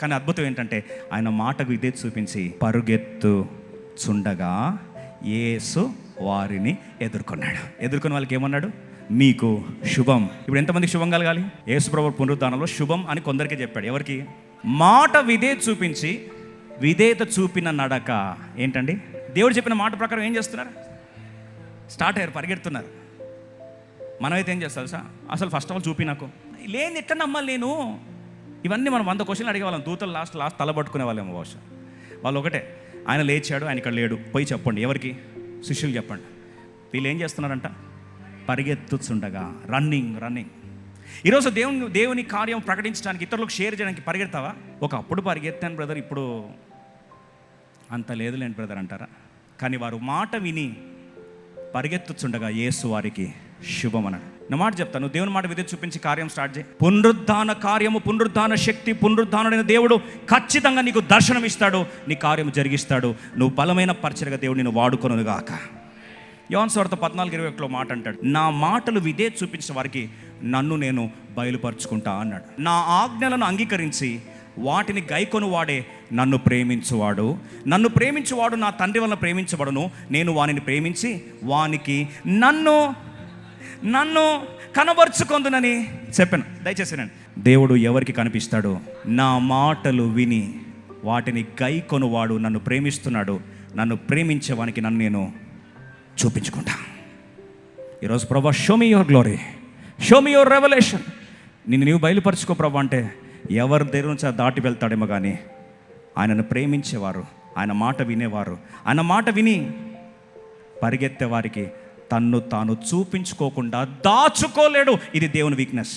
కానీ అద్భుతం ఏంటంటే ఆయన మాటకు ఇదే చూపించి పరుగెత్తుచుండగా యేసు వారిని ఎదుర్కొన్న వాళ్ళకి ఏమన్నాడు? మీకు శుభం. ఇప్పుడు ఎంతమందికి శుభం కలగాలి? యేసు ప్రభు పునరుద్ధానంలో శుభం అని కొందరికి చెప్పాడు. ఎవరికి? మాట విధేయత చూపిన నడక ఏంటండి? దేవుడు చెప్పిన మాట ప్రకారం ఏం చేస్తున్నారు? స్టార్ట్ అయ్యారు, పరిగెడుతున్నారు. మనమైతే ఏం చేస్తారు సార్? అసలు ఫస్ట్ ఆఫ్ ఆల్ చూపి నాకు లేని ఎట్లా నమ్మాలి నేను? ఇవన్నీ మనం 100 క్వశ్చన్లు అడిగేవాళ్ళం. దూతలు లాస్ట్ తలబట్టుకునే వాళ్ళేమో బహుశా. వాళ్ళు ఒకటే, ఆయన లేచాడు, ఆయన ఇక్కడ లేడు, పోయి చెప్పండి. ఎవరికి? శిష్యులు చెప్పండి. వీళ్ళు ఏం చేస్తున్నారంట? పరిగెత్తుచుండగా, రన్నింగ్. ఈరోజు దేవుని కార్యం ప్రకటించడానికి, ఇతరులకు షేర్ చేయడానికి పరిగెడతావా? ఒకప్పుడు పరిగెత్తాను బ్రదర్, ఇప్పుడు అంత లేదులేండి బ్రదర్ అంటారా? కానీ వారు మాట విని పరిగెత్తుచుండగా యేసు వారికి శుభం అన్నాడు. నా మాట చెప్తాను, దేవుని మాట విధి చూపించి కార్యం స్టార్ట్ చేయి. పునరుద్ధాన కార్యము, పునరుద్ధాన శక్తి, పునరుద్ధానుడైన దేవుడు ఖచ్చితంగా నీకు దర్శనం ఇస్తాడు, నీ కార్యం జరిగిస్తాడు. నువ్వు బలమైన పరిచర్యగా దేవుడు నిన్ను వాడుకొనుగాక. యోహాను సువార్త 14:21 మాట అంటాడు, నా మాటలు విధే చూపించిన వారికి నన్ను నేను బయలుపరుచుకుంటా అన్నాడు. నా ఆజ్ఞలను అంగీకరించి వాటిని గైకొను వాడే నన్ను ప్రేమించువాడు నా తండ్రి వలన ప్రేమించబడును. నేను వానిని ప్రేమించి వానికి నన్ను కనబరుచుకొందునని చెప్పాను. దయచేసి రండి. దేవుడు ఎవరికి కనిపిస్తాడు? నా మాటలు విని వాటిని గైకొనువాడు నన్ను ప్రేమిస్తున్నాడు, నన్ను ప్రేమించే వానికి నన్ను నేను చూపించుకుంటా. ఈరోజు ప్రభా, show me your glory, show me your revolution. నీవు బయలుపరచుకో ప్రభా అంటే ఎవరి దగ్గర నుంచి దాటి వెళ్తాడేమో, కానీ ఆయనను ప్రేమించేవారు, ఆయన మాట వినేవారు, ఆయన మాట విని పరిగెత్తే వారికి తన్ను తాను చూపించుకోకుండా దాచుకోలేడు. ఇది దేవుని వీక్నెస్.